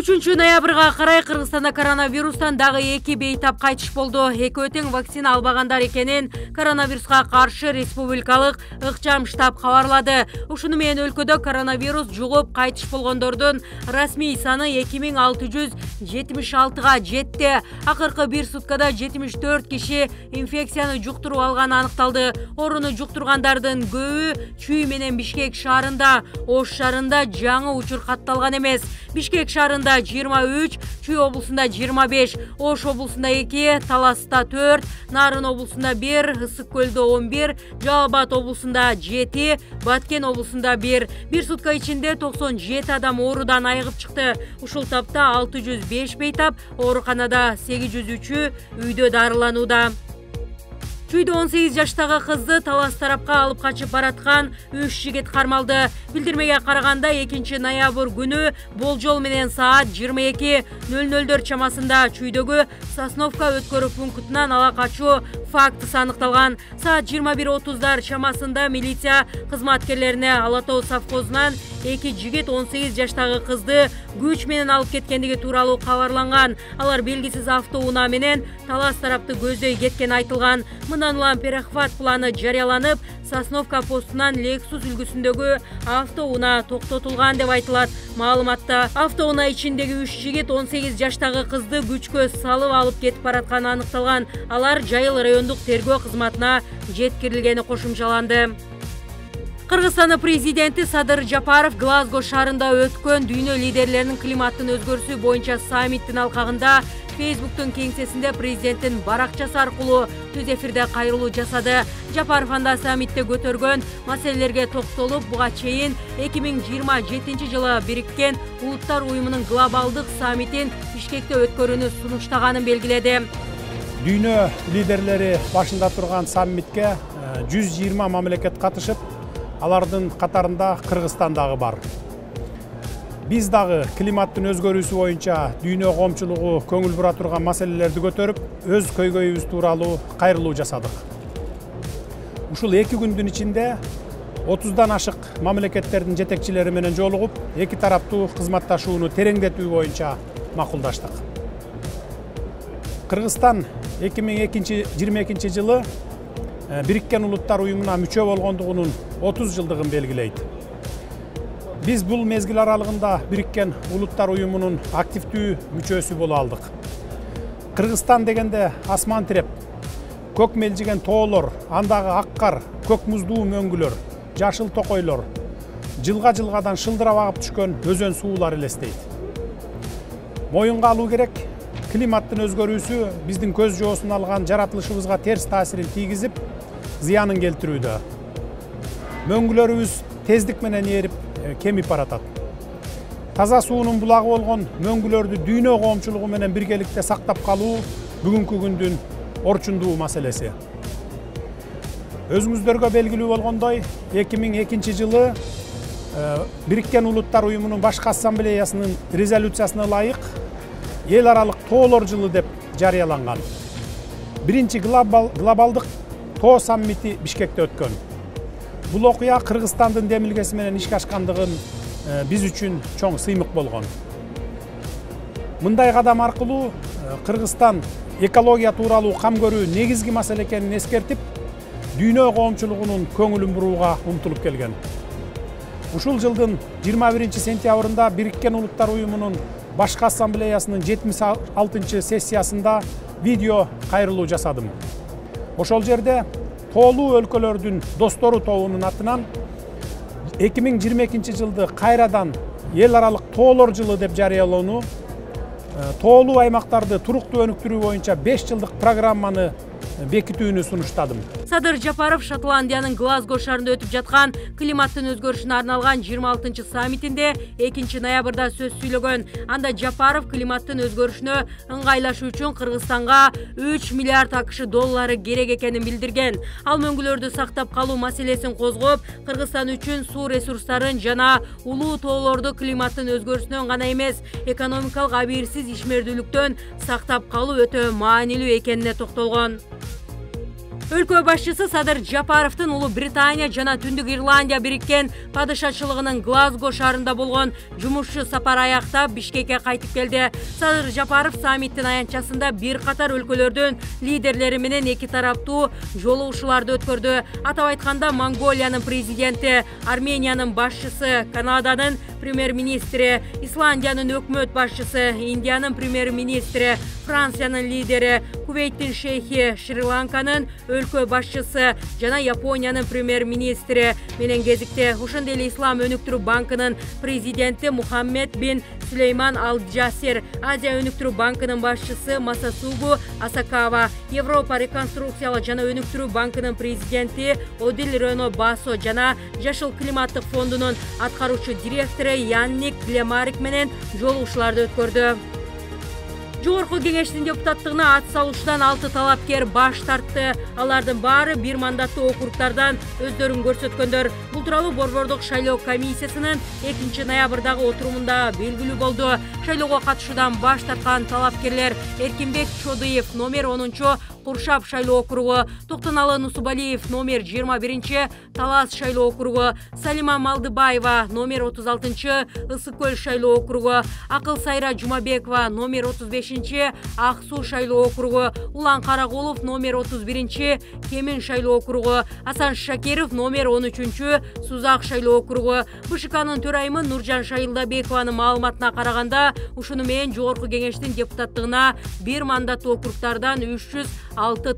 3-ноябрга карай Кыргызстанда коронавирустан дагы 2 бейтап кайтыш болду. Экөө тең вакцина албагандар экенин коронавируска каршы республикалык ыкчам штаб кабарлады. Ушуну менен өлкөдө коронавирус жугуп кайтыш болгондордун расмий саны 2676га жетти. Акыркы бир суткада 74 киши инфекцияны жуктуруп алганы аныкталды. Орууну жуктургандардын көбү Чүй менен Бишкек шаарында, Ош шаарында жаңы учур катталган эмес. Бишкек шаарында 23, Чүй облусунда 25, Ош облусунда 2, Таласта 4, Нарын облусунда 1, Ысык көлдө 11, Жалал Абад облусунда 7, Баткен облусунда 1. Бир сутка ичинде 97 адам оорудан айыгып чыкты. Ушул тапта 605 бейтап, ооруканада 803-ü үйдө дарыланууда. Чүйдө 18 жаштагы кызды Талас тарапка алып качып бараткан 3 жигит кармалды. Билдирмеге караганда 2-ноябрь күнү болжол менен саат 22:00 чамасында Чүйдөгү Сосновка өткөрүү пунктунан ала качуу фактысы аныкталган. Саат 21:30 чамасында милиция кызматкерлерине Ала Тоо совхозунан 2 жигит 18 жаштагы кызды күч менен алып кеткендиги тууралуу кабарланган. Алар белгисиз автоунаа менен Талас тарапты көздөй кеткен айтылган. Мындан улам перехват планы жарыяланып, Сосновка постунан Lexus үлгүсүндөгү автоунаа токтотулган деп айтылат. Маалыматта автоунаа ичиндеги 3 жигит 18 жаштагы кызды күчкө салып алып кетип баратканы аныкталган. Алар Жайыл райондук тергөө кызматына жеткирилгени кошумчаланды. Кыргызстандын президенти Садыр Жапаров Глазго шаарында өткөн дүйнө лидерлеринин климаттын өзгөрүүсү боюнча саммиттин алкагында Facebook'тун кеңсесинде президенттин баракчасы аркылуу түз эфирде кайрылуу жасады. Жапаров анда саммитте көтөргөн маселелерге токтолуп, буга чейин 2027 жылы Бириккен Улуттар уюмунун глобалдык саммитин Бишкекте өткөрүүнү сунуштаганын белгиледи. Дүйнө лидерлери башында турган саммитке 120 мамлекет катышып, алардын катарында Кыргызстан дагы бар. Биз дагы климаттын өзгөрүүсү боюнча дүйнө коомчулугу көңүл бура турган маселелерди көтөрүп, өз көйгөйүбүз тууралуу кайрылуу жасадык. Ушул 2 күндүн ичинде 30дан ашык мамлекеттердин жетекчилери менен жолугуп, эки тараптуу кызматташууну тереңдетүү боюнча макулдаштык. Кыргызстан 2022 жылы Бириккен Улуттар уюмуна мүчө болгондугунун 30 жылдыгын белгилейт. Биз бул мезгил аралыгында Бириккен Улуттар уюмунун активдүү мүчөсү боло алдык. Кыргызстан дегенде асман тиреп, көк мелжиген тоолор, андагы ак кар, көк муздуу мөңгүлөр, жашыл токойлор, жылга-жылгадан шылдырап агып түшкөн өзөн суулар элестейт. Моюнга алуу керек, климаттын өзгөрүүсү биздин көз жоосун алган жаратылышыбызга терс таасирин тийгизип, зыянын келтирүүдө. Мөңгүлөрүбүз тездик менен эрип, кемип баратат. Таза суунун булагы болгон мөңгүлөрдү дүйнө коомчулугу менен биргеликте сактап калуу бүгүнкү күндүн орчундуу маселеси. Өзүңүздөргө белгилүү болгондой, 2002 жылы Бириккен Улуттар уюмунун башкы ассамблеясынын резолюциясына ылайык эл аралык тоолор жылы деп жарыяланган. Биринчи глобалдык тоо саммити Бишкекте өткөн. Бул окуя Кыргызстандын демилгеси менен ишке ашкандыгын биз үчүн чоң сыймык болгон. Мындай кадам аркылуу Кыргызстан экология тууралуу кам көрүү негизги маселе экенин эскертип, дүйнө коомчулугунун көңүлүн бурууга умтулуп келген. Ушул жылдын 21 сентябрында Бириккен Улуттар уюмунун башкы ассамблеясынын 76 сессиясында видео кайрылуу жасадым. Ошол жерде тоолуу өлкөлөрдүн достору тобунун атынан 2022 жылды кайрадан эл аралык тоолор жылы деп жарыялоону, тоолуу аймактарды туруктуу өнүктүрүү боюнча 5 жылдык программаны бекитүүнү сунуштадым. Садыр Жапаров Шотландиянын Глазго шаарында өтүп жаткан климаттын өзгөрүшүнө арналган 26 саммитинде 2-ноябрда сөз сүйлөгөн. Анда Жапаров климаттын өзгөрүшүнө ыңгайлашуу үчүн Кыргызстанга 3 миллиард АКШ доллары керек экенин билдирген. Ал мөңгүлөрдү сактап калуу маселесин козгоп, Кыргызстан үчүн суу ресурстарын жана улуу тоолорду климаттын өзгөрүшүнөн гана эмес, экономикалык абийирсиз ишмердүүлүктөн сактап калуу өтө маанилүү экенине токтолгон. Өлкө башчысы Садыр Жапаровдун Улуу Британия жана Түндүк Ирландия бириккен падышачылыгынын Глазго шаарында болгон жумушчу сапар аяктап Бишкекке кайтып келди. Садыр Жапаров саммиттин аянтчасында бир катар өлкөлөрдүн лидерлери менен эки тараптуу жолугушууларды өткөрдү. Атап айтканда Монголиянын президенти, Армениянын башчысы, Канаданын премьер-министри, Исландиянын өкмөт башчысы, Индиянын премьер-министри, Франциянын лидери, Кувейттин шейхи, Шри-Ланканын өлкө башчысы жана Япониянын премьер-министри менен кезикте. Ошондой эле Ислам өнүктүрүү банкынын президенти Мухаммед бин Сулейман Ал-Джасир, Азия өнүктүрүү банкынын башчысы Масасугу Асакава, Европа реконструкциялык жана өнүктүрүү банкынын президенти Одил Рено Басо жана Жашыл климаттык фондунун аткаруучу директору Янник Глемарик менен жолугушууларды өткөрдү. Жогорку кеңештин депутаттыгына ат салуучудан 6 талапкер баш тартты. Алардын баары бир мандаттуу округдардан өздөрүн көрсөткөндөр. Бул тууралуу Борбордук шайлоо комиссиясынын 2 ноябрдагы отурумунда белгилүү болду. Шайлоого катышуудан баш тарткан талапкерлер: Эркинбек Чодуев, номер 10-чу Куршап шайлоо округу, Токтоналы Нусубалиев, номер 21-чи Талас шайлоо округу, Салима Малдыбаева, номер 36-чы Ысык көл шайлоо округу, Акыл Сайра Жумабекова, номер 35-чи Ак суу шайлоо округу, Улан Карагулов, номер 31-чи Кемин шайлоо округу, Асан Шакиров, номер 13-чү Сузак шайлоо округу. БШКнын төрайымы Нуржан Шайылдабекованын маалыматына караганда, ушуну менен жогорку кеңештин депутаттыгына бир мандаттуу округдардан 306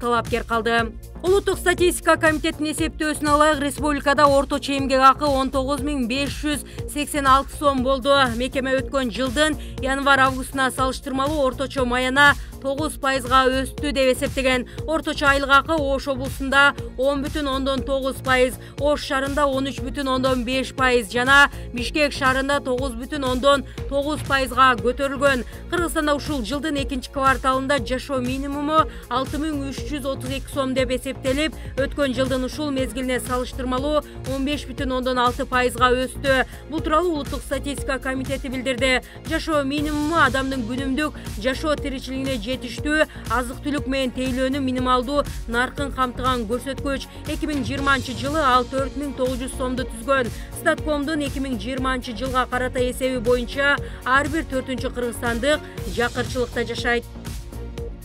талапкер калды. Улуттук статистика комитетинин эсептөөсүнө ылайык республикада орточо эмгек акы 19.586 сом болду. Мекеме өткөн жылдын январь-августуна салыштырмалуу орточо маяна 9%га өстү деп эсептеген. Орточо айлык акы Ош облусунда 10,9%, Ош шаарында 13,5% жана Бишкек шаарында 9,9%га көтөрүлгөн. Кыргызстанда ушул жылдын 2-кварталында жашоо минимуму 6.332 сом деп эсептелип, өткөн жылдын ушул мезгилине салыштырмалуу 15,6%га өстү. Бул тууралуу Улуттук статистика комитети билдирди. Жашоо минимуму адамдын күнүмдүк жашоо тиричилигине жетиштүү азык-түлүк менен тейлөөнүн минималдуу наркын камтыган көрсөткүч. 2020 жылы ал 4900 сомду түзгөн. Статкомдун 2020 жылга карата эсеби боюнча ар бир 4-чү кыргызстандык жакырчылыкта жашайт.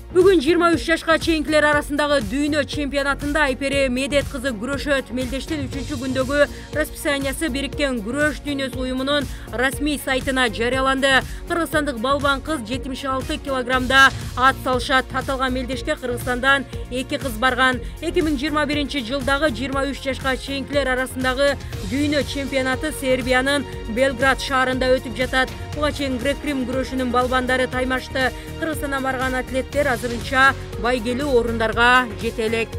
Бүгүн 23 жашка чейинкилер арасындагы дүйнө чемпионатында Айпери Медет кызы күрөшөт. Мелдештин 3-күндөгү расписаниясы Бириккен күрөш дүйнөсү уюмунун расмий сайтына жарыяланды. Кыргызстандык балбан кыз 76 килограммда ат салышат. Аталган мелдешке Кыргызстандан 2 кыз барган. 2021 жылдагы 23 жашка чейинкилер арасындагы дүйнө чемпионаты Сербиянын Белград шаарында өтүп жатат. Буга чейин грек-рим күрөшүнүн балбандары таймашты. Кыргызстандан барган атлеттер азырынча байгелүү орундарга жете элек.